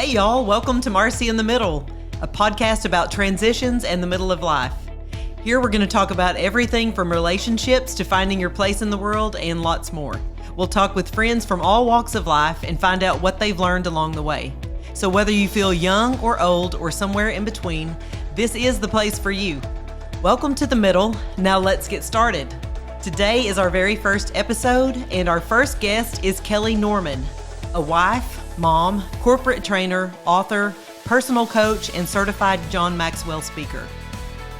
Hey y'all, welcome to Marcy in the Middle, a podcast about transitions and the middle of life. Here we're going to talk about everything from relationships to finding your place in the world and lots more. We'll talk with friends from all walks of life and find out what they've learned along the way. So whether you feel young or old or somewhere in between, this is the place for you. Welcome to the middle. Now let's get started. Today is our very first episode, and our first guest is Kelly Norman, a wife, mom, corporate trainer, author, personal coach, and certified John Maxwell speaker.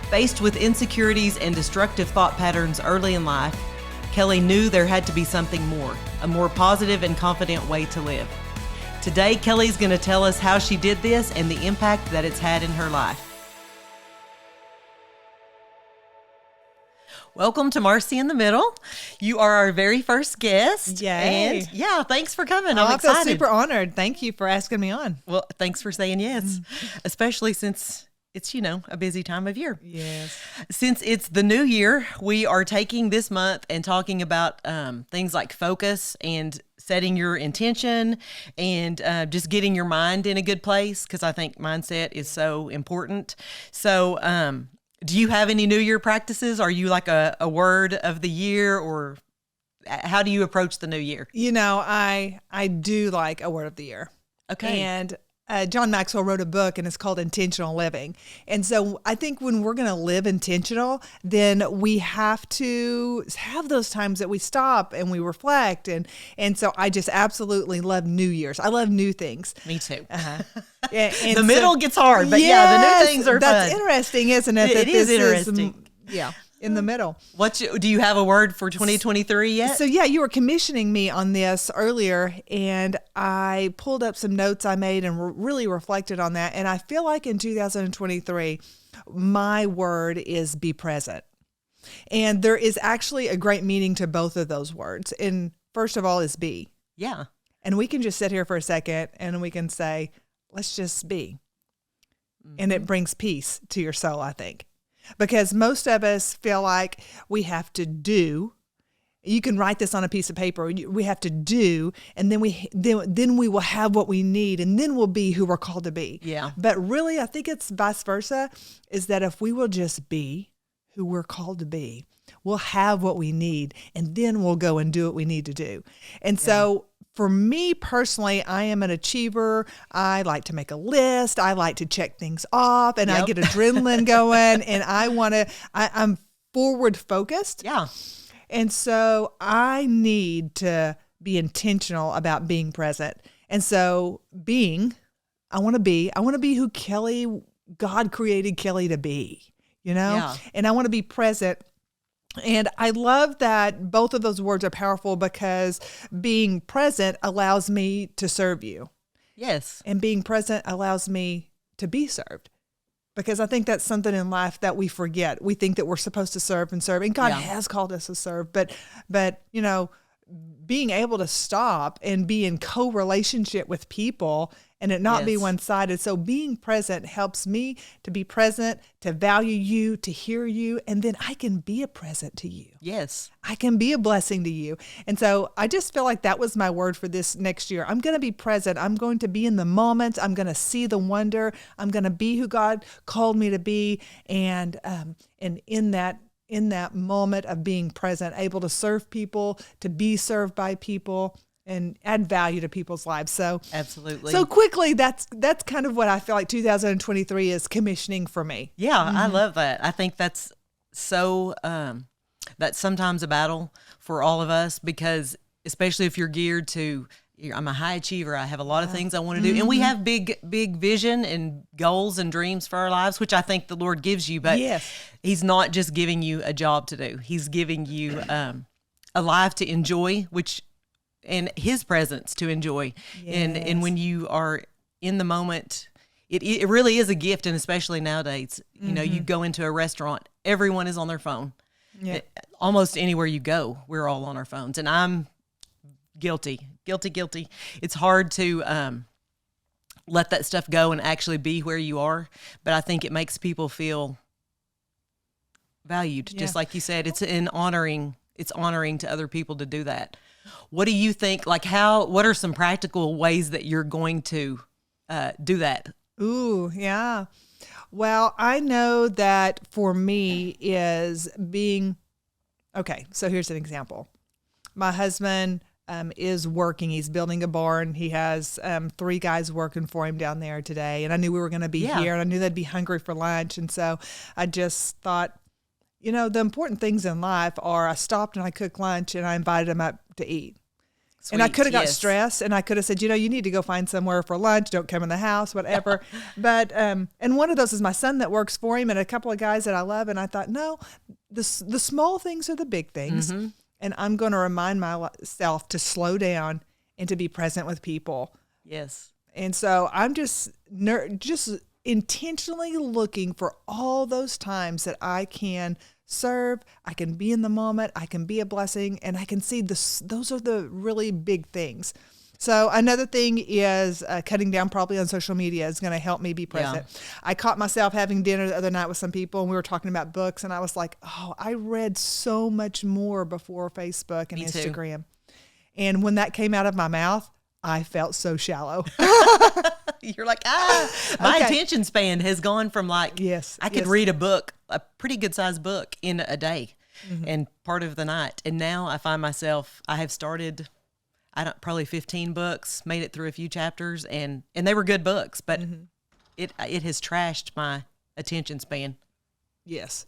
Faced with insecurities and destructive thought patterns early in life, Kelly knew there had to be something more, a more positive and confident way to live. Today, Kelly's going to tell us how she did this and the impact that it's had in her life. Welcome to Marcy in the Middle. You are our very first guest. Yay. And yeah, thanks for coming. I I'm excited. feel super honored. Thank you for asking me on. Well, thanks for saying yes, especially since it's, a busy time of year. Yes. Since it's the new year, we are taking this month and talking about things like focus and setting your intention and just getting your mind in a good place, because I think mindset is so important. So, do you have any New Year practices? Are you like a word of the year, or how do you approach the new year? I do like a word of the year. Okay. And John Maxwell wrote a book, and it's called Intentional Living. And so I think when we're going to live intentional, then we have to have those times that we stop and we reflect. And so I just absolutely love New Year's. I love new things. Me too. And The middle gets hard, but the new things are that's fun. Interesting, isn't it? It is interesting. In the middle. Do you have a word for 2023 yet? So you were commissioning me on this earlier, and I pulled up some notes I made and really reflected on that. And I feel like in 2023, my word is be present. And there is actually a great meaning to both of those words. And first of all is be. Yeah. And we can just sit here for a second and we can say, let's just be. Mm-hmm. And it brings peace to your soul, I think. Because most of us feel like we have to do. You can write this on a piece of paper. We have to do, and then we will have what we need, and then we'll be who we're called to be. Yeah. But really, I think it's vice versa, is that if we will just be who we're called to be, we'll have what we need, and then we'll go and do what we need to do. And so for me personally, I am an achiever. I like to make a list. I like to check things off, and I get adrenaline going, and I'm forward focused. Yeah. And so I need to be intentional about being present. And so I want to be who God created Kelly to be, Yeah. And I want to be present. And I love that both of those words are powerful, because being present allows me to serve you. Yes. And being present allows me to be served. Because I think that's something in life that we forget. We think that we're supposed to serve, and God has called us to serve. But being able to stop and be in co-relationship with people and it not be one-sided. So being present helps me to be present, to value you, to hear you, and then I can be a present to you. Yes. I can be a blessing to you. And so I just feel like that was my word for this next year. I'm going to be present. I'm going to be in the moment. I'm going to see the wonder. I'm going to be who God called me to be. And in that moment of being present, able to serve people, to be served by people, and add value to people's lives. So absolutely. So quickly, that's kind of what I feel like 2023 is commissioning for me. Yeah, I love that. I think that's so that's sometimes a battle for all of us, because especially if you're geared to, I'm a high achiever, I have a lot of things I want to do, and we have big vision and goals and dreams for our lives, which I think the Lord gives you, but He's not just giving you a job to do. He's giving you a life to enjoy, and His presence to enjoy. And when you are in the moment, it really is a gift. And especially nowadays, you go into a restaurant, everyone is on their phone. Almost anywhere you go, we're all on our phones. And I'm guilty. It's hard to let that stuff go and actually be where you are. But I think it makes people feel valued. Just like you said, it's honoring to other people to do that. What do you think, what are some practical ways that you're going to do that? Ooh, yeah. Well, I know that for me is being okay. So here's an example. My husband is working. He's building a barn. He has 3 guys working for him down there today. And I knew we were going to be here, and I knew they'd be hungry for lunch. And so I just thought, the important things in life are I stopped and I cooked lunch and I invited them up to eat. Sweet, and I could have got stressed, and I could have said, you need to go find somewhere for lunch. Don't come in the house, whatever. But and one of those is my son that works for him, and a couple of guys that I love. And I thought, no, the small things are the big things, and I'm going to remind myself to slow down and to be present with people. Yes. And so I'm just intentionally looking for all those times that I can serve, I can be in the moment, I can be a blessing, and I can see those are the really big things. So another thing is cutting down probably on social media is going to help me be present. Yeah. I caught myself having dinner the other night with some people, and we were talking about books, and I was like, oh, I read so much more before Facebook and Instagram. And when that came out of my mouth, I felt so shallow. You're like, my attention span has gone from I could read a book, a pretty good sized book in a day and part of the night. And now I find myself, I have started, probably 15 books, made it through a few chapters, and they were good books, but it has trashed my attention span. Yes.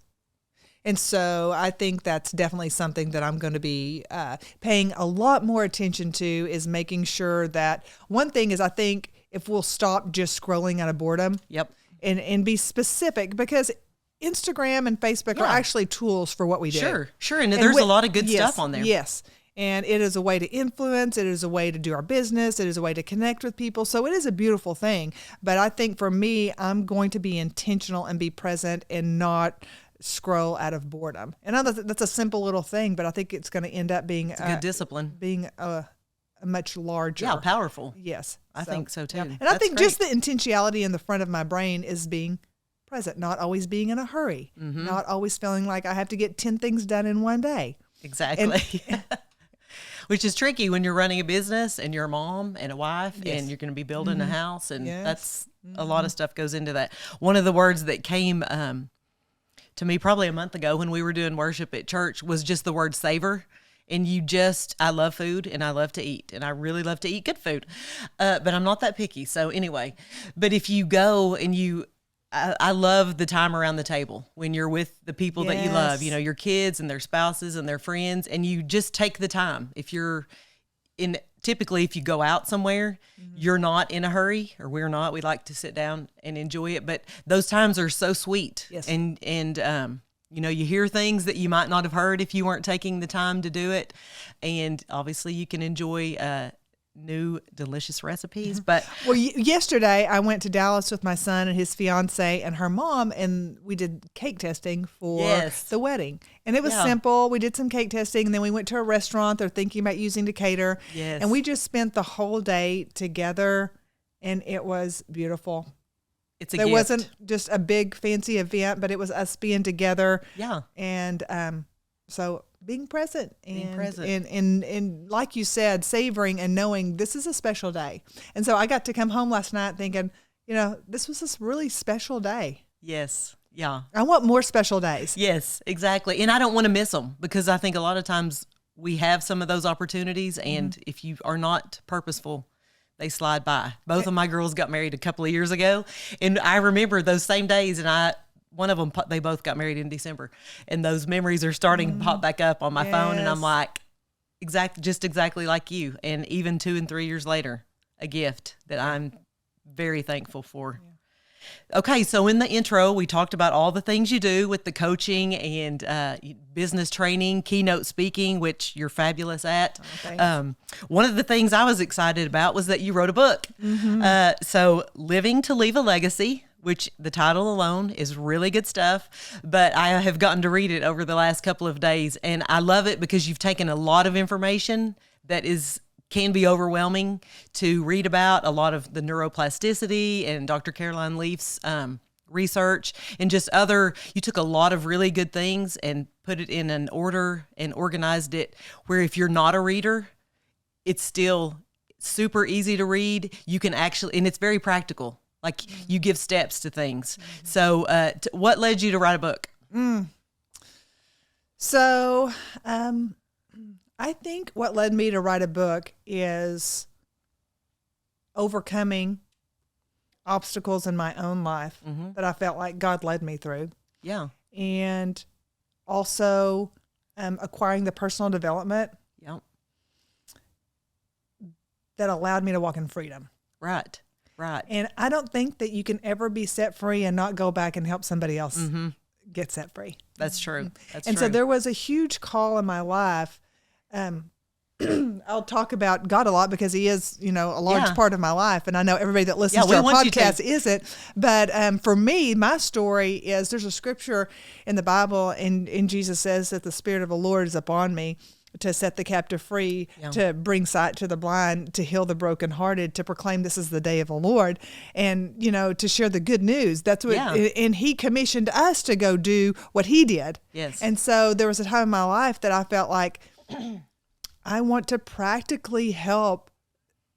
And so I think that's definitely something that I'm going to be paying a lot more attention to, is making sure that one thing is, I think if we'll stop just scrolling out of boredom and be specific, because Instagram and Facebook are actually tools for what we do. Sure. And there's a lot of good stuff on there. Yes. And it is a way to influence. It is a way to do our business. It is a way to connect with people. So it is a beautiful thing. But I think for me, I'm going to be intentional and be present and not scroll out of boredom. And I know that's a simple little thing, but I think it's going to end up being a good discipline, being a much larger, powerful. Yes, I think so too. Yeah. And I think just the intentionality in the front of my brain is being present, not always being in a hurry, not always feeling like I have to get 10 things done in one day. Exactly. Which is tricky when you're running a business and you're a mom and a wife and you're going to be building a house, and that's a lot of stuff goes into that. One of the words that came to me probably a month ago when we were doing worship at church was just the word savor. And I love food and I love to eat, and I really love to eat good food, but I'm not that picky. So anyway, but if you go and I love the time around the table when you're with the people that you love, your kids and their spouses and their friends, and you just take the time. Typically if you go out somewhere, you're not in a hurry, or we're not, we like to sit down and enjoy it, but those times are so sweet. Yes. And you hear things that you might not have heard if you weren't taking the time to do it. And obviously you can enjoy new delicious recipes. But yesterday I went to Dallas with my son and his fiance and her mom, and we did cake testing for the wedding. And it was simple. We did some cake testing, and then we went to a restaurant they're thinking about using to cater. Yes. And we just spent the whole day together, and it was beautiful. There wasn't just a big fancy event, but it was us being together. Yeah. And so being present and like you said, savoring and knowing this is a special day. And so I got to come home last night thinking, this was this really special day. Yes. Yeah. I want more special days. Yes, exactly. And I don't want to miss them, because I think a lot of times we have some of those opportunities, and if you are not purposeful, they slide by. Both of my girls got married a couple of years ago, and I remember those same days, and one of them, they both got married in December, and those memories are starting to pop back up on my phone, and I'm like, exactly like you. And even 2 and 3 years later, a gift that I'm very thankful for. Yeah. Okay, so in the intro, we talked about all the things you do with the coaching and business training, keynote speaking, which you're fabulous at. One of the things I was excited about was that you wrote a book. So Living to Leave a Legacy, which the title alone is really good stuff, but I have gotten to read it over the last couple of days, and I love it because you've taken a lot of information that can be overwhelming to read about, a lot of the neuroplasticity and Dr. Caroline Leaf's research, and just you took a lot of really good things and put it in an order and organized it where if you're not a reader, it's still super easy to read. You can actually, and it's very practical. Like you give steps to things. So what led you to write a book? So I think what led me to write a book is overcoming obstacles in my own life that I felt like God led me through. Yeah. And also acquiring the personal development that allowed me to walk in freedom. Right. And I don't think that you can ever be set free and not go back and help somebody else get set free. That's true. So there was a huge call in my life. I'll talk about God a lot because he is, a large part of my life. And I know everybody that listens to our podcast isn't. But for me, my story is there's a scripture in the Bible and Jesus says that the Spirit of the Lord is upon me to set the captive free, to bring sight to the blind, to heal the brokenhearted, to proclaim this is the day of the Lord, and, to share the good news. That's what, and he commissioned us to go do what he did. Yes. And so there was a time in my life that I felt like I want to practically help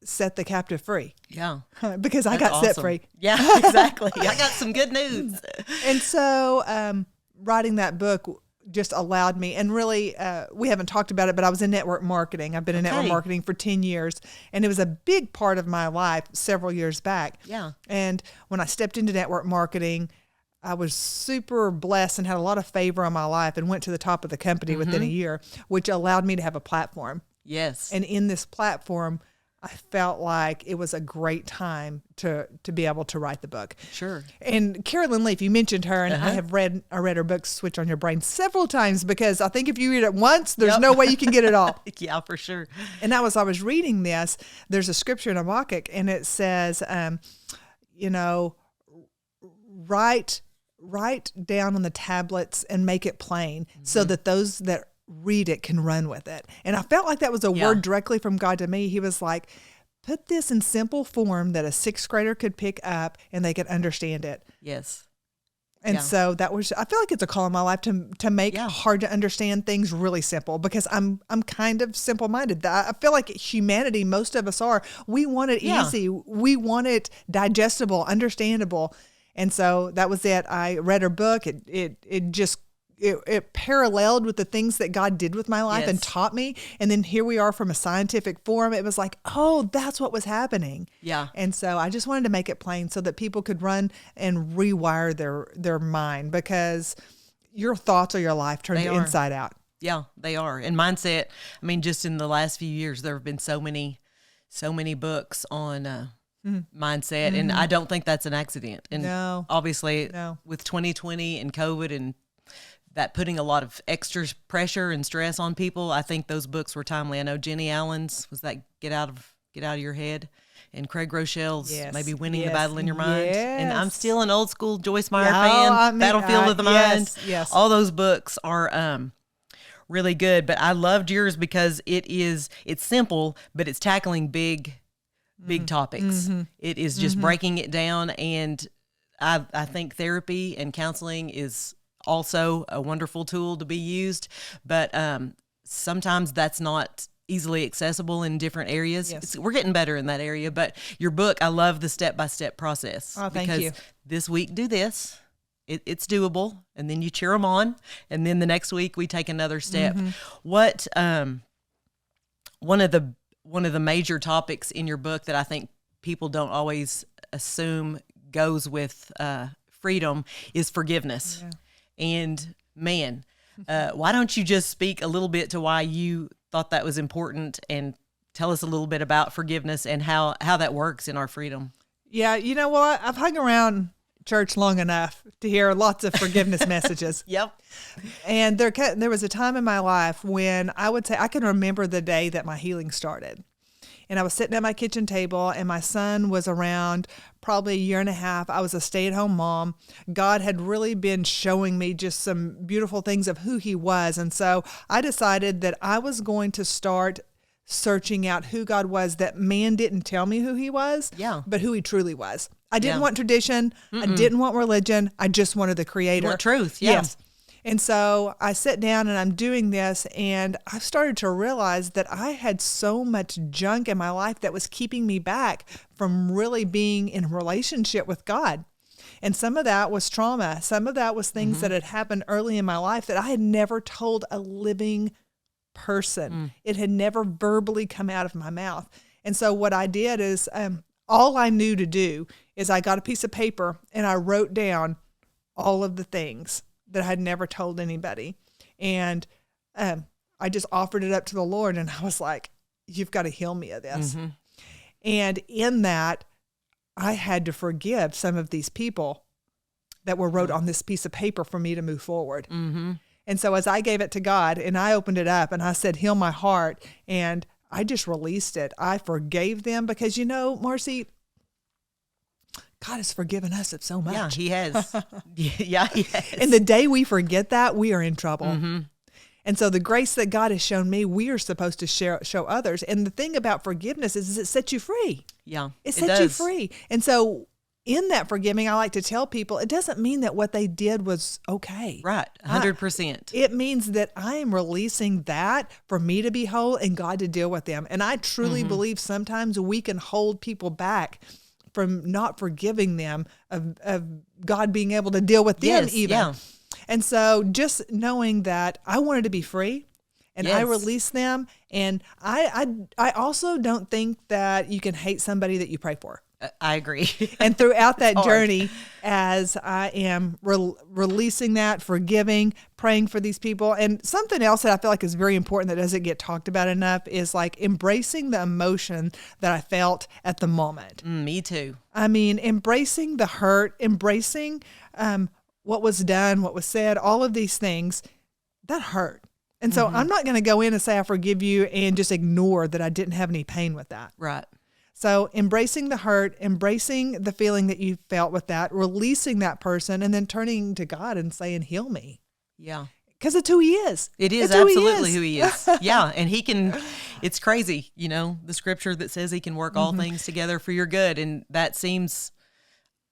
set the captive free. Yeah. Because I got set free. Yeah, exactly. I got some good news. And so writing that book just allowed me, and really, we haven't talked about it, but I was in network marketing. I've been in network marketing for 10 years, and it was a big part of my life several years back. Yeah. And when I stepped into network marketing, I was super blessed and had a lot of favor on my life and went to the top of the company within a year, which allowed me to have a platform. Yes. And in this platform, I felt like it was a great time to be able to write the book. Sure. And Carolyn Leaf, you mentioned her, and I read her book, Switch on Your Brain, several times because I think if you read it once, there's no way you can get it all. Yeah, for sure. And I was reading this, there's a scripture in Habakkuk, and it says, write down on the tablets and make it plain so that those that read it can run with it. And I felt like that was a word directly from God to me. He was like, put this in simple form that a sixth grader could pick up and they could understand it. Yes. And so that was, I feel like it's a call in my life to make hard to understand things really simple because I'm kind of simple-minded. I feel like humanity, most of us are, we want it easy. We want it digestible, understandable. And so that was it. I read her book. It paralleled with the things that God did with my life and taught me. And then here we are from a scientific form. It was like, oh, that's what was happening. Yeah. And so I just wanted to make it plain so that people could run and rewire their mind because your thoughts are your life turned inside out. Yeah, they are. And mindset, I mean, just in the last few years, there have been so many books on mindset. And I don't think that's an accident. And obviously with 2020 and COVID and that putting a lot of extra pressure and stress on people, I think those books were timely. I know Jenny Allen's was that Get Out of Your Head, and Craig Rochelle's maybe Winning the Battle in Your Mind. Yes. And I'm still an old school Joyce Meyer fan. Battlefield of the Mind. Yes. All those books are really good. But I loved yours because it's simple, but it's tackling big topics. It is just breaking it down, and I think therapy and counseling is also a wonderful tool to be used, but sometimes that's not easily accessible in different areas. Yes. We're getting better in that area, but your book, I love the step-by-step process. Oh, thank because you. This week, do this. It's doable, and then you cheer them on, and then the next week we take another step. What one of the major topics in your book that I think people don't always assume goes with freedom is forgiveness. Yeah. And man, why don't you just speak a little bit to why you thought that was important and tell us a little bit about forgiveness and how that works in our freedom? Yeah, you know what? I've hung around church long enough to hear lots of forgiveness messages. Yep. And there was a time in my life when I would say I can remember the day that my healing started. And I was sitting at my kitchen table, and my son was around probably a year and a half. I was a stay-at-home mom. God had really been showing me just some beautiful things of who he was. And so I decided that I was going to start searching out who God was, that man didn't tell me who he was, but who he truly was. I didn't want tradition. I didn't want religion. I just wanted the creator. You want truth. Yes. And so I sit down and I'm doing this, and I've started to realize that I had so much junk in my life that was keeping me back from really being in a relationship with God. And some of that was trauma. Some of that was things that had happened early in my life that I had never told a living person. It had never verbally come out of my mouth. And so what I did is all I knew to do is I got a piece of paper and I wrote down all of the things that I had never told anybody. And I just offered it up to the Lord, and I was like, you've got to heal me of this. And in that, I had to forgive some of these people that were wrote on this piece of paper for me to move forward. And so as I gave it to God and I opened it up and I said, heal my heart, and I just released it. I forgave them because, Marcy, God has forgiven us of so much. Yeah, he has. Yeah, he has. And the day we forget that, we are in trouble. And so the grace that God has shown me, we are supposed to show others. And the thing about forgiveness is it sets you free. Yeah, it sets you free. And so in that forgiving, I like to tell people, it doesn't mean that what they did was okay. Right, 100%. It means that I am releasing that for me to be whole and God to deal with them. And I truly believe sometimes we can hold people back from not forgiving them of God being able to deal with them even. Yeah. And so just knowing that I wanted to be free and I released them. And I also don't think that you can hate somebody that you pray for. I agree. And throughout that journey, as I am releasing that, forgiving, praying for these people. And something else that I feel like is very important that doesn't get talked about enough is like embracing the emotion that I felt at the moment. Me too. I mean, embracing the hurt, embracing what was done, what was said, all of these things, that hurt. And so I'm not going to go in and say I forgive you and just ignore that I didn't have any pain with that. Right. So embracing the hurt, embracing the feeling that you felt with that, releasing that person, and then turning to God and saying, heal me. Yeah. Because it's who he is. It is absolutely who he is. Yeah. And he can, it's crazy, the scripture that says he can work all things together for your good. And that seems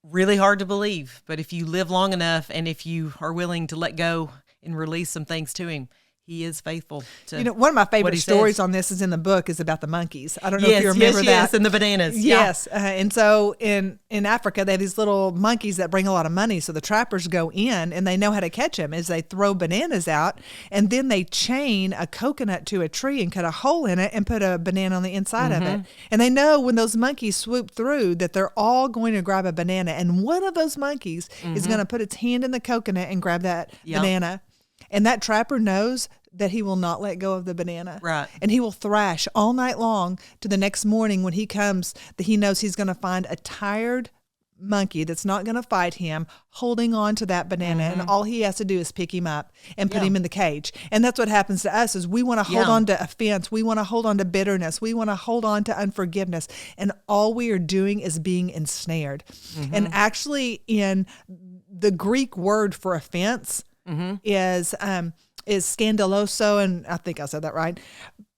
really hard to believe. But if you live long enough and if you are willing to let go and release some things to him, he is faithful to one of my favorite stories on this is in the book is about the monkeys. I don't know if you remember that. Yes, and the bananas. Yes. Yeah. And so in Africa, they have these little monkeys that bring a lot of money. So the trappers go in and they know how to catch them as they throw bananas out. And then they chain a coconut to a tree and cut a hole in it and put a banana on the inside of it. And they know when those monkeys swoop through that they're all going to grab a banana. And one of those monkeys is going to put its hand in the coconut and grab that banana. And that trapper knows that he will not let go of the banana. Right. And he will thrash all night long to the next morning when he comes, that he knows he's going to find a tired monkey that's not going to fight him holding on to that banana. And all he has to do is pick him up and put him in the cage. And that's what happens to us is we want to hold on to offense. We want to hold on to bitterness. We want to hold on to unforgiveness. And all we are doing is being ensnared. And actually in the Greek word for offense, is scandaloso, and I think I said that right,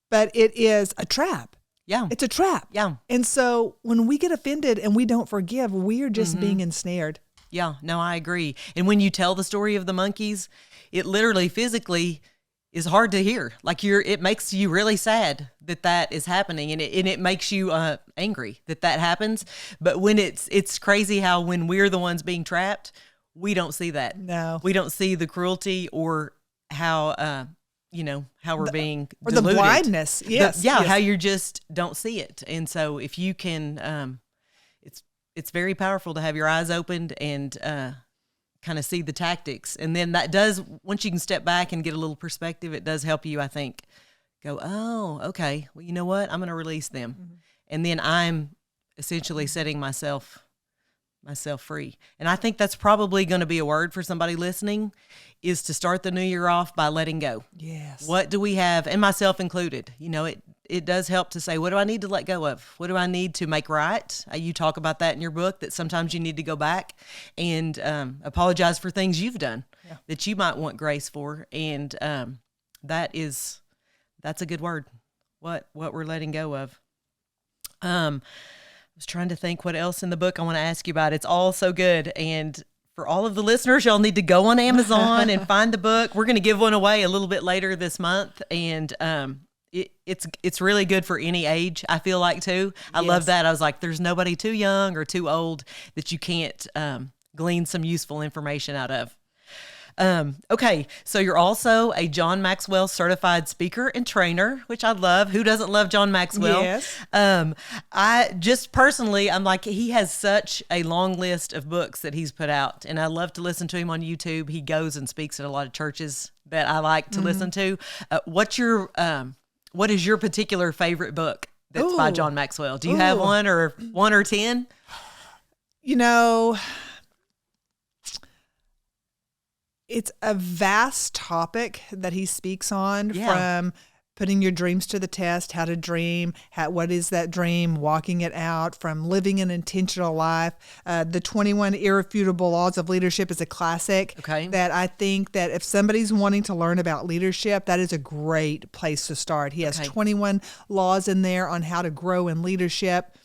but it is a trap. Yeah. It's a trap. Yeah. And so when we get offended and we don't forgive, we're just being ensnared. Yeah, no, I agree. And when you tell the story of the monkeys, it literally physically is hard to hear. Like it makes you really sad that is happening, and it makes you angry that happens. But when it's crazy how when we're the ones being trapped, we don't see that. No. We don't see the cruelty or how, how we're being or deluded. The blindness. Yes. Yes. How you just don't see it. And so if you can, it's very powerful to have your eyes opened and kind of see the tactics. And then that does, once you can step back and get a little perspective, it does help you, I think, go, oh, okay, well, you know what? I'm going to release them. And then I'm essentially setting myself free. And I think that's probably going to be a word for somebody listening, is to start the new year off by letting go. Yes. What do we have, and myself included? It does help to say, what do I need to let go of? What do I need to make right? You talk about that in your book, that sometimes you need to go back and apologize for things you've done that you might want grace for. And that's a good word. What we're letting go of. I was trying to think what else in the book I want to ask you about. It's all so good. And for all of the listeners, y'all need to go on Amazon and find the book. We're going to give one away a little bit later this month, and it's really good for any age, I feel like, too. I love that. I was like, there's nobody too young or too old that you can't glean some useful information out of. Okay, so you're also a John Maxwell certified speaker and trainer, which I love. Who doesn't love John Maxwell? Yes. I just personally, I'm like, he has such a long list of books that he's put out, and I love to listen to him on YouTube. He goes and speaks at a lot of churches that I like to listen to. What is your particular favorite book that's by John Maxwell? Do you have one or 10? You know, it's a vast topic that he speaks on, from putting your dreams to the test, how to dream, what is that dream, walking it out, from living an intentional life. The 21 Irrefutable Laws of Leadership is a classic that I think that if somebody's wanting to learn about leadership, that is a great place to start. He has 21 laws in there on how to grow in leadership.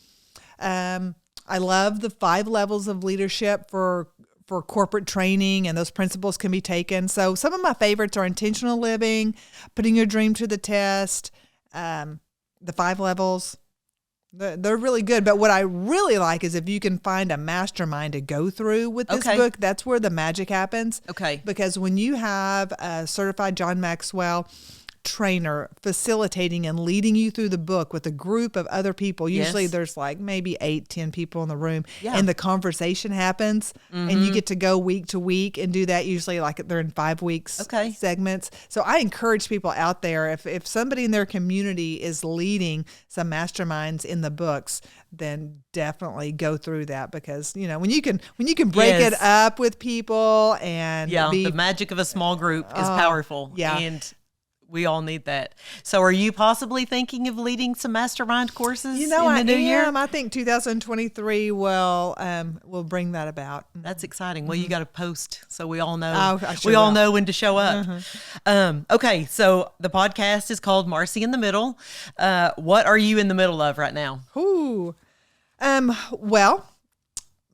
I love the 5 levels of leadership for corporate training, and those principles can be taken. So some of my favorites are Intentional Living, Putting Your Dream to the Test, the 5 levels. They're really good. But what I really like is if you can find a mastermind to go through with this book, that's where the magic happens. Okay. Because when you have a certified John Maxwell trainer facilitating and leading you through the book with a group of other people, usually there's like maybe 8-10 people in the room, and the conversation happens, and you get to go week to week and do that. Usually like they're in 5 weeks segments. So I encourage people out there, if somebody in their community is leading some masterminds in the books, then definitely go through that, because when you can break it up with people and the magic of a small group is powerful. And we all need that. So are you possibly thinking of leading some mastermind courses in the new year? I think 2023 will bring that about. That's exciting. Well, you got to post so we all know. I sure we all will. know when to show up. Okay, so the podcast is called Marcy in the Middle. What are you in the middle of right now? Well,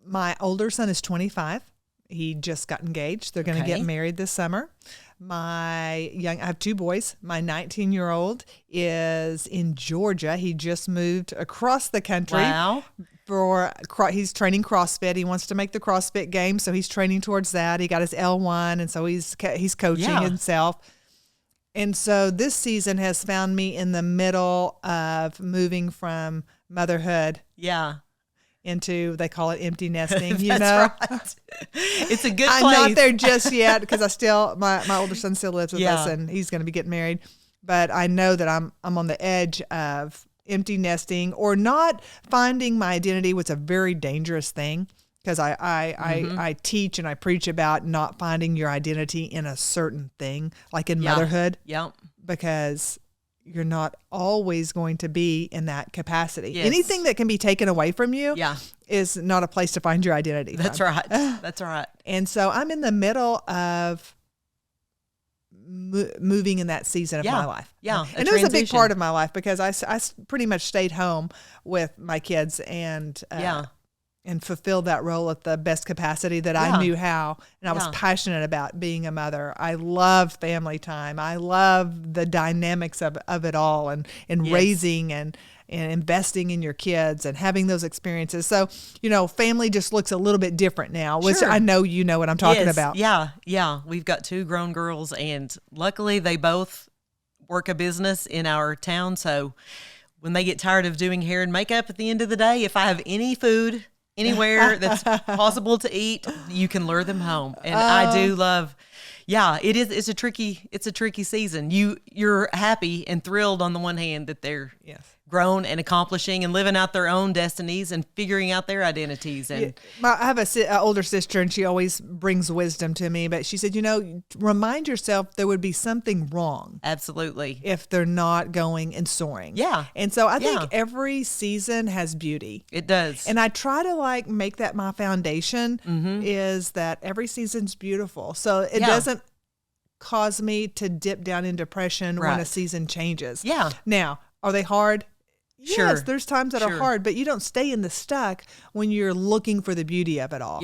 my older son is 25. He just got engaged. They're going to get married this summer. I have 2 boys. My 19-year-old is in Georgia. He just moved across the country. Wow. He's training CrossFit. He wants to make the CrossFit game, so he's training towards that. He got his L1, and so he's coaching himself. And so this season has found me in the middle of moving from motherhood. Into, they call it empty nesting, Right. It's a good place. I'm not there just yet, because my older son still lives with us, and he's going to be getting married. But I know that I'm on the edge of empty nesting or not finding my identity, which is a very dangerous thing, because I teach and I preach about not finding your identity in a certain thing, like in motherhood. Because you're not always going to be in that capacity. Anything that can be taken away from you is not a place to find your identity. That's right. That's right. And so I'm in the middle of moving in that season of my life. And it was a big part of my life, because I pretty much stayed home with my kids and fulfilled that role at the best capacity that I knew how. And I was passionate about being a mother. I love family time. I love the dynamics of it all, and raising and investing in your kids and having those experiences. So, family just looks a little bit different now, which I know you know what I'm talking about. Yeah. We've got 2 grown girls, and luckily they both work a business in our town. So when they get tired of doing hair and makeup at the end of the day, if I have any food anywhere that's possible to eat, you can lure them home. And I do love, it's a tricky season. You're happy and thrilled on the one hand that they're grown and accomplishing and living out their own destinies and figuring out their identities. And I have an older sister, and she always brings wisdom to me, but she said, remind yourself there would be something wrong. Absolutely. If they're not going and soaring. And so I think every season has beauty. It does. And I try to make that my foundation, is that every season's beautiful. So it doesn't cause me to dip down in depression when a season changes. Now, are they hard? Yes, there's times that are hard, but you don't stay in the stuck when you're looking for the beauty of it all.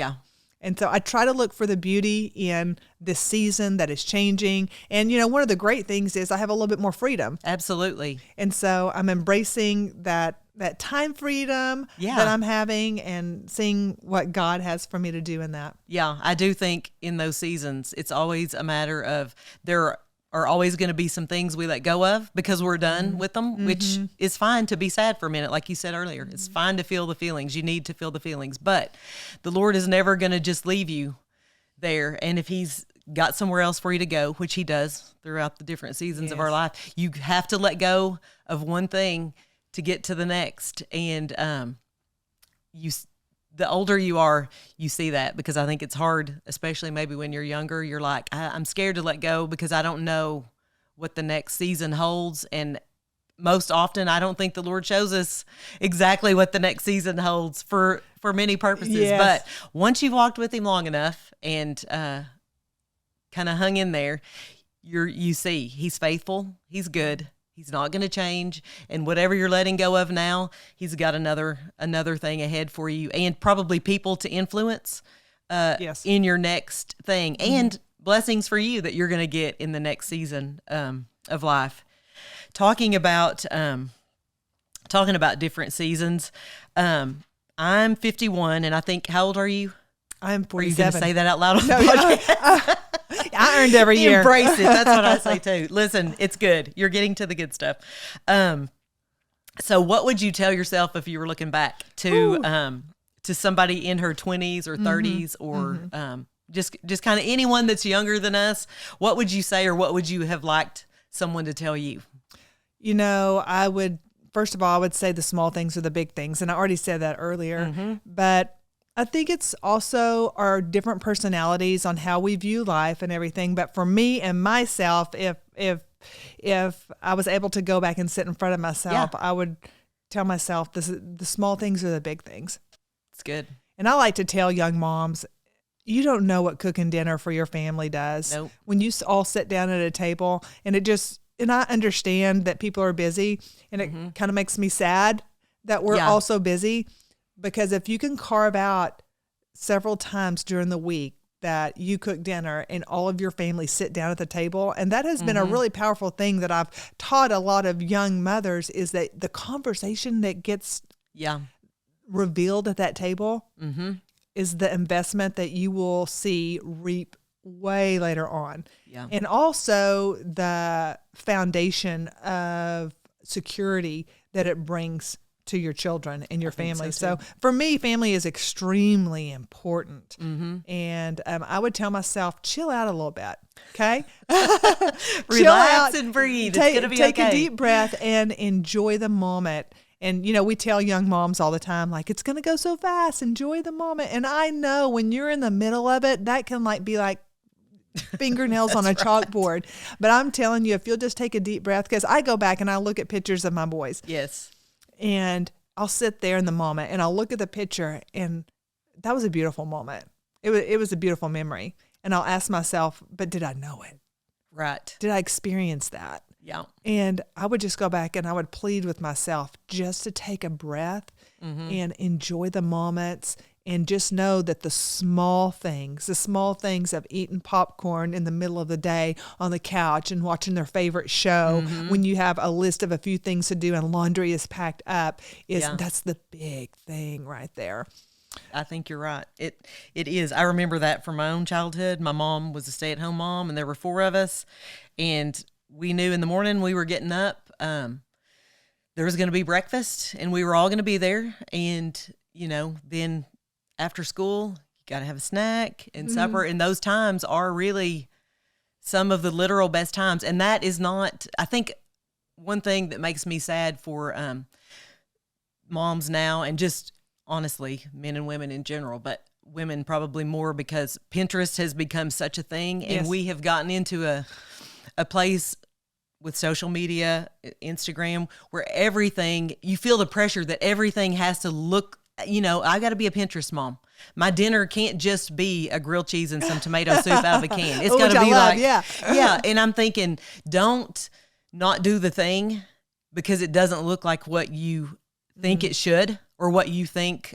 And so I try to look for the beauty in this season that is changing. And, one of the great things is I have a little bit more freedom. Absolutely. And so I'm embracing that time freedom that I'm having and seeing what God has for me to do in that. Yeah, I do think in those seasons, it's always a matter of there are always going to be some things we let go of because we're done with them, which is fine to be sad for a minute. Like you said earlier, it's fine to feel the feelings. You need to feel the feelings, but the Lord is never going to just leave you there. And if he's got somewhere else for you to go, which he does throughout the different seasons of our life, you have to let go of one thing to get to the next. And the older you are, you see that, because I think it's hard, especially maybe when you're younger. You're like, I'm scared to let go because I don't know what the next season holds. And most often, I don't think the Lord shows us exactly what the next season holds for many purposes. Yes. But once you've walked with him long enough and kind of hung in there, you see he's faithful, he's good. He's not going to change, and whatever you're letting go of now, he's got another thing ahead for you, and probably people to influence in your next thing, and blessings for you that you're going to get in the next season of life. Talking about different seasons, I'm 51, and I think, how old are you? I'm 47. Are you going to say that out loud on the No, podcast? I earned every year. Embrace it. That's what I say too. Listen, it's good. You're getting to the good stuff. So what would you tell yourself if you were looking back to somebody in her 20s or 30s or just kind of anyone that's younger than us? What would you say, or what would you have liked someone to tell you? I would, first of all, I would say the small things are the big things. And I already said that earlier, but I think it's also our different personalities on how we view life and everything. But for me and myself, if I was able to go back and sit in front of myself, I would tell myself the small things are the big things. It's good. And I like to tell young moms, you don't know what cooking dinner for your family does. Nope. When you all sit down at a table, and I understand that people are busy, and it kind of makes me sad that we're also busy. Because if you can carve out several times during the week that you cook dinner and all of your family sit down at the table, and that has been a really powerful thing that I've taught a lot of young mothers, is that the conversation that gets revealed at that table is the investment that you will see reap way later on. Yeah. And also the foundation of security that it brings to your children and your family. So for me, family is extremely important. And I would tell myself, chill out a little bit. Okay. Relax and breathe. It's going to be take okay. a deep breath and enjoy the moment. And, we tell young moms all the time, like, it's going to go so fast. Enjoy the moment. And I know when you're in the middle of it, that can be like fingernails on a chalkboard. But I'm telling you, if you'll just take a deep breath, because I go back and I look at pictures of my boys. Yes. And I'll sit there in the moment and I'll look at the picture, and that was a beautiful moment. It was a beautiful memory. And I'll ask myself, but did I know it? Right. Did I experience that? Yeah. And I would just go back and I would plead with myself just to take a breath and enjoy the moments, and just know that the small things of eating popcorn in the middle of the day on the couch and watching their favorite show when you have a list of a few things to do and laundry is packed up, that's the big thing right there. I think you're right. It is. I remember that from my own childhood. My mom was a stay-at-home mom, and there were 4 of us, and we knew in the morning we were getting up, there was going to be breakfast, and we were all going to be there. And, then after school, you got to have a snack and supper. And those times are really some of the literal best times. And that is not, I think one thing that makes me sad for moms now, and just honestly, men and women in general, but women probably more, because Pinterest has become such a thing. And we have gotten into a place with social media, Instagram, where everything, you feel the pressure that everything has to look, I got to be a Pinterest mom. My dinner can't just be a grilled cheese and some tomato soup out of a can. It's got to be yeah. And I'm thinking, don't not do the thing because it doesn't look like what you think it should, or what you think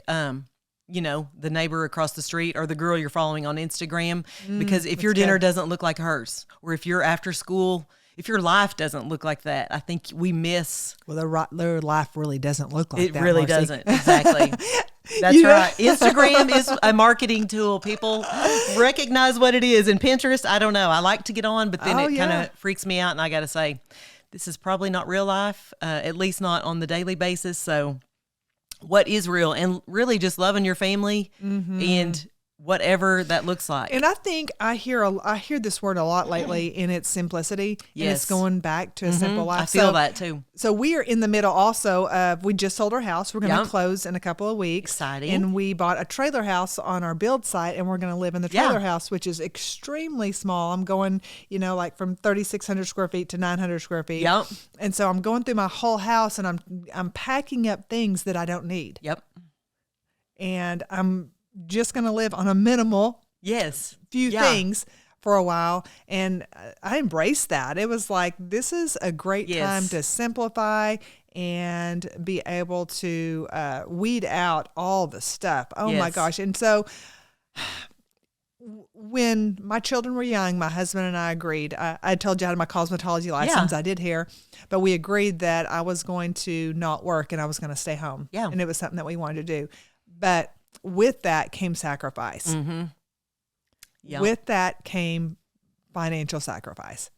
the neighbor across the street or the girl you're following on Instagram. Because if your dinner doesn't look like hers, or if your after school, if your life doesn't look like that, I think we miss. Well, their life really doesn't look like that. It really Marcy. doesn't. Exactly. That's right. Instagram is a marketing tool. People recognize what it is. And Pinterest, I don't know. I like to get on, but then it kind of freaks me out. And I got to say, this is probably not real life, at least not on the daily basis. So what is real? And really just loving your family and whatever that looks like. And I think I hear this word a lot lately in its simplicity. Yes. And it's going back to a simple life. I feel that too. So we are in the middle also of, we just sold our house. We're going to close in a couple of weeks. Exciting. And we bought a trailer house on our build site, and we're going to live in the trailer house, which is extremely small. I'm going, like from 3,600 square feet to 900 square feet. Yep. And so I'm going through my whole house, and I'm packing up things that I don't need. Yep. And I'm just going to live on a minimal few things for a while. And I embraced that. It was like, this is a great time to simplify and be able to weed out all the stuff. Oh my gosh. And so when my children were young, my husband and I agreed. I told you I had my cosmetology license. I did hair, but we agreed that I was going to not work and I was going to stay home. Yeah. And it was something that we wanted to do. But with that came sacrifice. Yep. With that came financial sacrifice.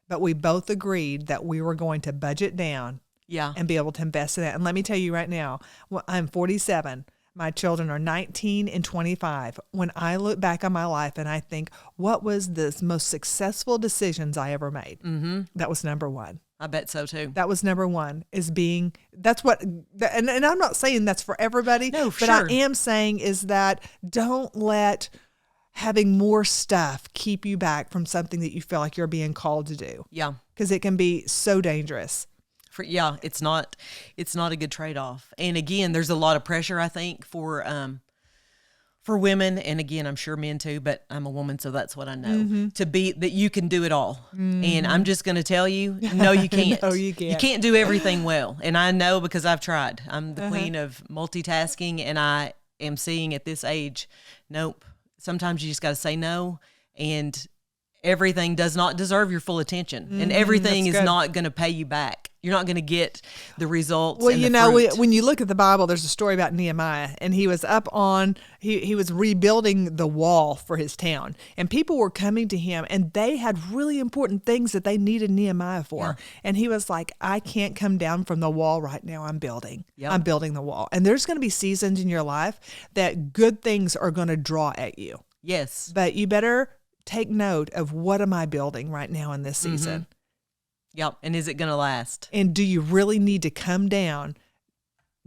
But we both agreed that we were going to budget down and be able to invest in that. And let me tell you right now, I'm 47. My children are 19 and 25. When I look back on my life and I think, what was the most successful decisions I ever made? That was number one. I bet so too. That was number one, and I'm not saying that's for everybody, but sure. I am saying is that don't let having more stuff keep you back from something that you feel like you're being called to do. Yeah. Because it can be so dangerous. It's not a good trade-off. And again, there's a lot of pressure, I think, for women, and again, I'm sure men too, but I'm a woman, so that's what I know, to be that you can do it all. And I'm just going to tell you, no, you can't. No, you can't. You can't do everything well. And I know because I've tried. I'm the queen of multitasking, and I am seeing at this age, nope. Sometimes you just got to say no, and everything does not deserve your full attention, and everything is not going to pay you back. You're not going to get the results. Well, and the fruit. when you look at the Bible, there's a story about Nehemiah, and he was he was rebuilding the wall for his town, and people were coming to him, and they had really important things that they needed Nehemiah for. And he was like, I can't come down from the wall right now. I'm building. I'm building the wall. And there's going to be seasons in your life that good things are going to draw at you. Yes. But you better take note of, what am I building right now in this season? Yep. And is it going to last? And do you really need to come down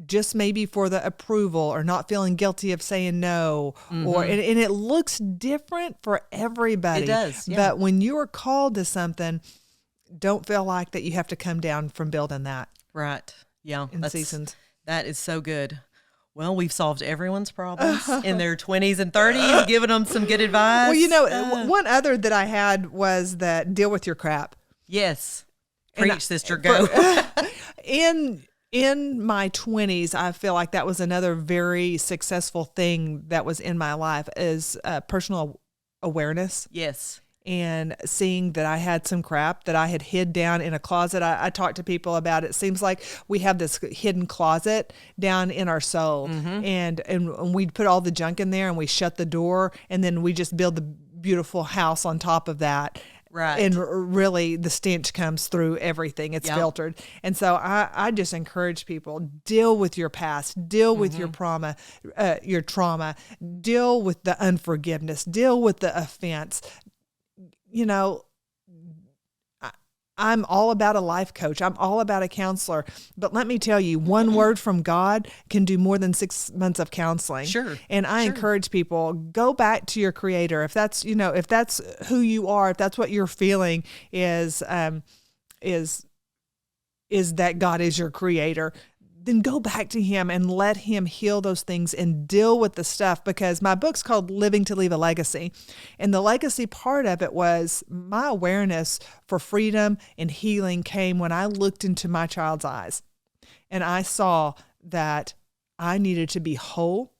just maybe for the approval, or not feeling guilty of saying no? And it looks different for everybody. It does. Yeah. But when you are called to something, don't feel like that you have to come down from building that. Right. Yeah. In seasons. That is so good. Well, we've solved everyone's problems in their 20s and 30s, giving them some good advice. Well, one other that I had was that deal with your crap. Yes. Preach, sister, go. In my 20s, I feel like that was another very successful thing that was in my life, is personal awareness. Yes. And seeing that I had some crap that I had hid down in a closet. I talked to people about it. It seems like we have this hidden closet down in our soul. And we'd put all the junk in there, and we shut the door, and then we just build the beautiful house on top of that. Right. And really the stench comes through everything. It's filtered. And so I just encourage people, deal with your past, deal with your trauma, deal with the unforgiveness, deal with the offense. I'm all about a life coach. I'm all about a counselor. But let me tell you, one word from God can do more than 6 months of counseling. Sure. And I encourage people, go back to your Creator. If that's, if that's who you are, if that's what you're feeling is that God is your Creator, then go back to Him and let Him heal those things and deal with the stuff. Because my book's called Living to Leave a Legacy. And the legacy part of it was my awareness for freedom and healing came when I looked into my child's eyes. And I saw that I needed to be whole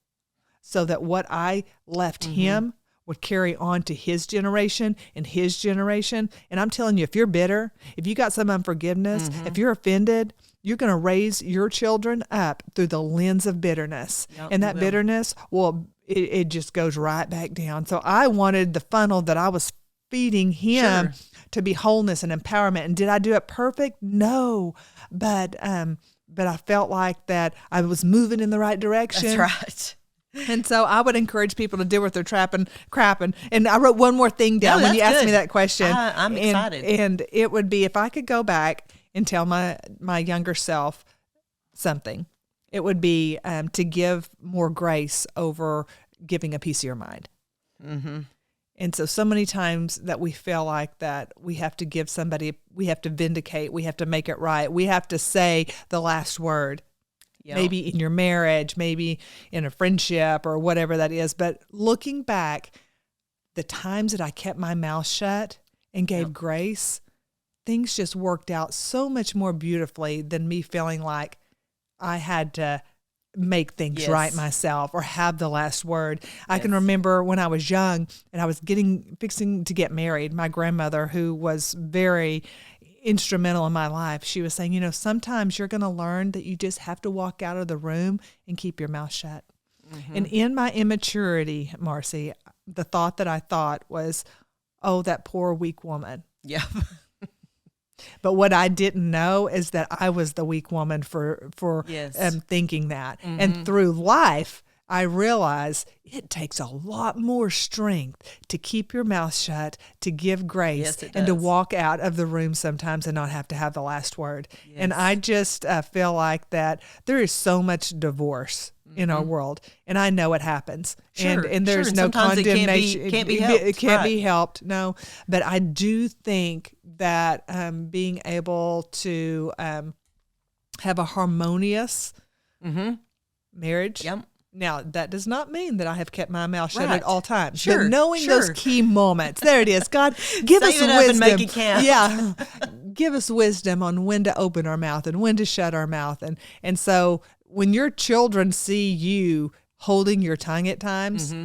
so that what I left him would carry on to his generation and his generation. And I'm telling you, if you're bitter, if you got some unforgiveness, if you're offended, you're going to raise your children up through the lens of bitterness. Yep, and that bitterness, it just goes right back down. So I wanted the funnel that I was feeding him to be wholeness and empowerment. And did I do it perfect? No. But I felt like that I was moving in the right direction. That's right. And so I would encourage people to deal with their crapping. And I wrote one more thing down when you asked me that question. I'm excited. And it would be, if I could go back and tell my younger self something, it would be to give more grace over giving a piece of your mind. Mm-hmm. And so many times that we feel like that we have to give somebody, we have to vindicate, we have to make it right, we have to say the last word. Yep. Maybe in your marriage, maybe in a friendship or whatever that is. But looking back, the times that I kept my mouth shut and gave grace, things just worked out so much more beautifully than me feeling like I had to make things right myself or have the last word. I can remember when I was young and I was fixing to get married, my grandmother, who was very instrumental in my life, she was saying, sometimes you're going to learn that you just have to walk out of the room and keep your mouth shut. Mm-hmm. And in my immaturity, Marcy, the thought that I thought was, oh, that poor weak woman. Yeah. But what I didn't know is that I was the weak woman for thinking that. Mm-hmm. And through life, I realized it takes a lot more strength to keep your mouth shut, to give grace, and to walk out of the room sometimes and not have to have the last word. Yes. And I just feel like that there is so much divorce in our world, and I know it happens. Sure, and there's no sometimes condemnation. It can't be helped. It can't be helped, no. But I do think that being able to have a harmonious marriage. Yep. Now, that does not mean that I have kept my mouth shut at all times. Sure, but knowing those key moments, there it is. God, give us wisdom. Up and make it count. Yeah, give us wisdom on when to open our mouth and when to shut our mouth. And so when your children see you holding your tongue at times,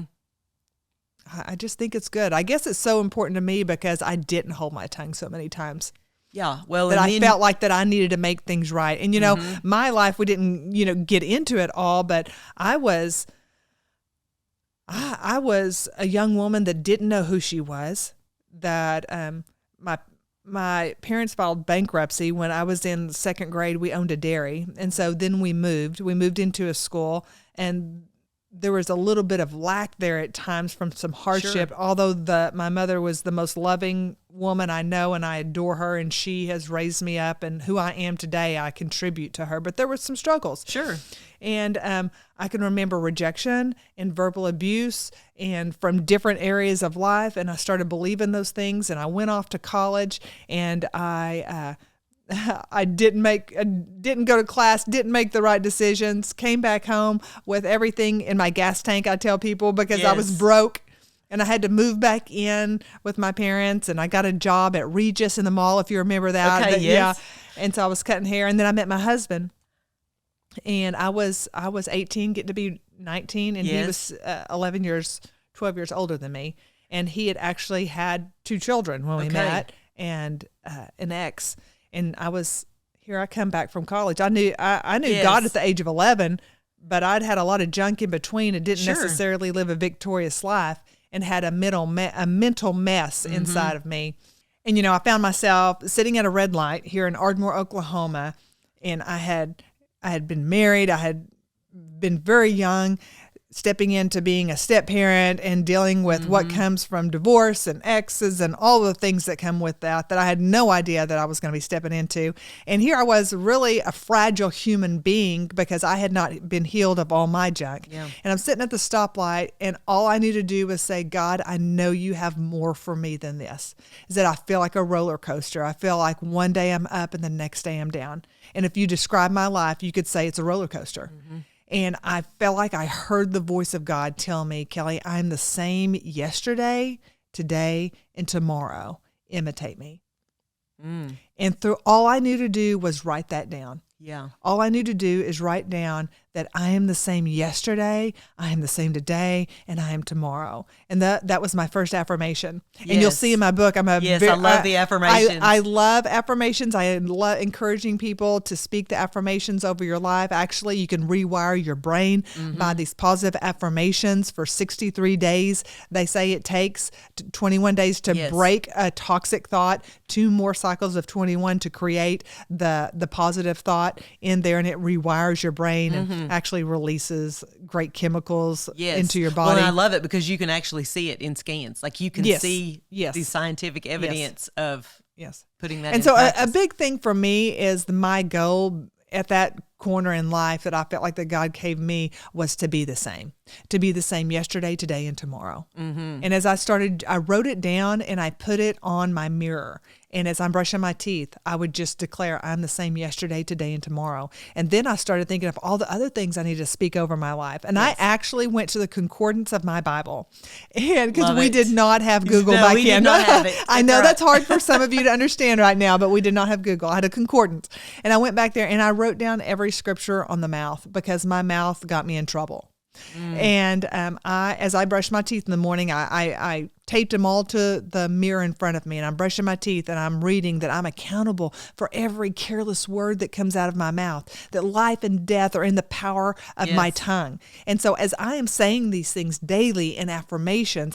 I just think it's good. I guess it's so important to me because I didn't hold my tongue so many times. Yeah, well, that I felt like that I needed to make things right. And, my life, we didn't, get into it all, but I was a young woman that didn't know who she was, that my parents filed bankruptcy when I was in second grade. We owned a dairy. And so then we moved into a school, and there was a little bit of lack there at times from some hardship, although my mother was the most loving woman I know, and I adore her, and she has raised me up, and who I am today, I contribute to her. But there were some struggles. Sure. And I can remember rejection and verbal abuse and from different areas of life, and I started believing those things, and I went off to college, and I didn't go to class, didn't make the right decisions, came back home with everything in my gas tank, I tell people, because I was broke and I had to move back in with my parents, and I got a job at Regis in the mall, if you remember that. Okay, yes. Yeah. And so I was cutting hair, and then I met my husband, and I was 18, getting to be 19, and he was 12 years older than me, and he had actually had 2 children when we met, and an ex. And here I come back from college. I knew God at the age of 11, but I'd had a lot of junk in between and didn't necessarily live a victorious life, and had a mental mess inside of me. And, I found myself sitting at a red light here in Ardmore, Oklahoma, and I had been married. I had been very young, stepping into being a step parent and dealing with what comes from divorce and exes and all the things that come with that I had no idea that I was going to be stepping into. And here I was, really a fragile human being, because I had not been healed of all my junk. Yeah. And I'm sitting at the stoplight, and all I knew to do was say, God, I know you have more for me than this. Is that I feel like a roller coaster. I feel like one day I'm up and the next day I'm down. And if you describe my life, you could say it's a roller coaster. Mm-hmm. And I felt like I heard the voice of God tell me, Kelly, I'm the same yesterday, today, and tomorrow. Imitate me. And through all I knew to do was write that down. Yeah. All I need to do is write down that I am the same yesterday, I am the same today, and I am tomorrow. And that was my first affirmation. Yes. And you'll see in my book, I love the affirmations. I love affirmations. I love encouraging people to speak the affirmations over your life. Actually, you can rewire your brain by these positive affirmations for 63 days. They say it takes 21 days to break a toxic thought, 2 more cycles of 21 to create the positive thought in there, and it rewires your brain and actually releases great chemicals into your body. Well, and I love it because you can actually see it in scans. Like you can see the scientific evidence of putting that and in so practice. a big thing for me is my goal at that corner in life that I felt like that God gave me was to be the same yesterday, today, and tomorrow. And as I wrote it down and I put it on my mirror. And as I'm brushing my teeth, I would just declare I'm the same yesterday, today, and tomorrow. And then I started thinking of all the other things I need to speak over my life. And I actually went to the concordance of my Bible. And because we did not have Google back we then. Did not have it. I know that's hard for some of you to understand right now, but we did not have Google. I had a concordance. And I went back there and I wrote down every scripture on the mouth because my mouth got me in trouble. And as I brushed my teeth in the morning, I taped them all to the mirror in front of me, and I'm brushing my teeth and I'm reading that I'm accountable for every careless word that comes out of my mouth, that life and death are in the power of my tongue. And so as I am saying these things daily in affirmations,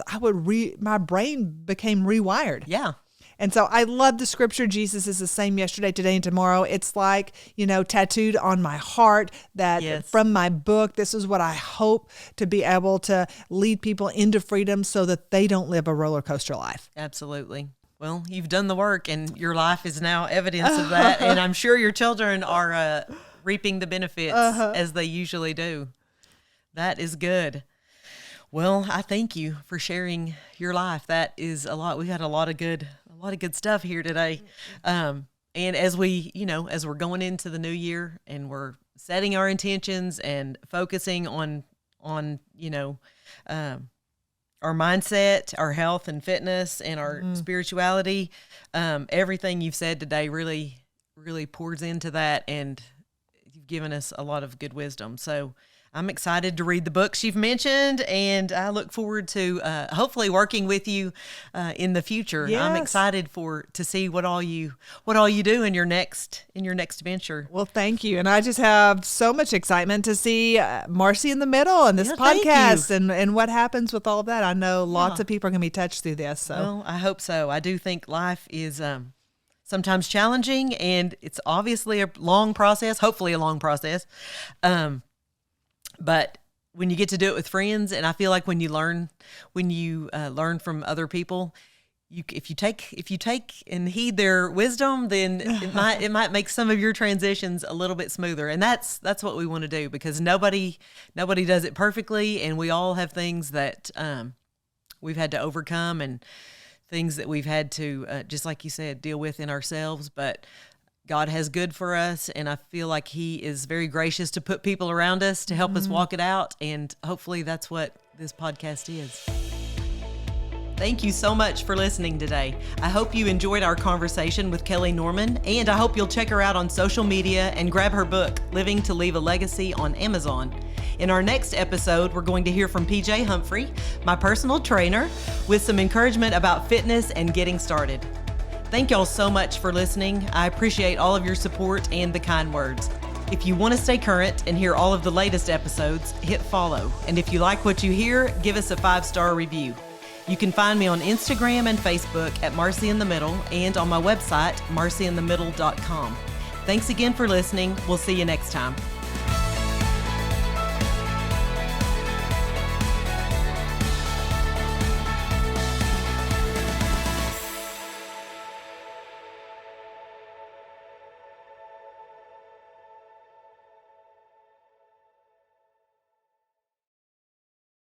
my brain became rewired. Yeah. And so I love the scripture, Jesus is the same yesterday, today, and tomorrow. It's like, tattooed on my heart that from my book, this is what I hope to be able to lead people into freedom so that they don't live a roller coaster life. Absolutely. Well, you've done the work and your life is now evidence of that. And I'm sure your children are reaping the benefits as they usually do. That is good. Well, I thank you for sharing your life. That is a lot. We had a lot of good stuff here today. And as we're going into the new year and we're setting our intentions and focusing on our mindset, our health and fitness, and our spirituality, everything you've said today really, really pours into that, and you've given us a lot of good wisdom. So I'm excited to read the books you've mentioned, and I look forward to hopefully working with you in the future. Yes. I'm excited to see what all you do in your next venture. Well, thank you, and I just have so much excitement to see Marcy in the Middle and this thank podcast and what happens with all of that. I know lots of people are going to be touched through this. So, well, I hope so. I do think life is sometimes challenging, and it's obviously a long process. Hopefully, a long process. But when you get to do it with friends, and I feel like when you learn from other people, if you take and heed their wisdom, then it might make some of your transitions a little bit smoother. And that's what we want to do, because nobody does it perfectly, and we all have things that we've had to overcome and things that we've had to just like you said, deal with in ourselves. But God has good for us, and I feel like He is very gracious to put people around us to help us walk it out, and hopefully that's what this podcast is. Thank you so much for listening today. I hope you enjoyed our conversation with Kelly Norman, and I hope you'll check her out on social media and grab her book, Living to Leave a Legacy, on Amazon. In our next episode, we're going to hear from PJ Humphrey, my personal trainer, with some encouragement about fitness and getting started. Thank y'all so much for listening. I appreciate all of your support and the kind words. If you want to stay current and hear all of the latest episodes, hit follow. And if you like what you hear, give us a 5-star review. You can find me on Instagram and Facebook at Marcy in the Middle, and on my website, marcyinthemiddle.com. Thanks again for listening. We'll see you next time.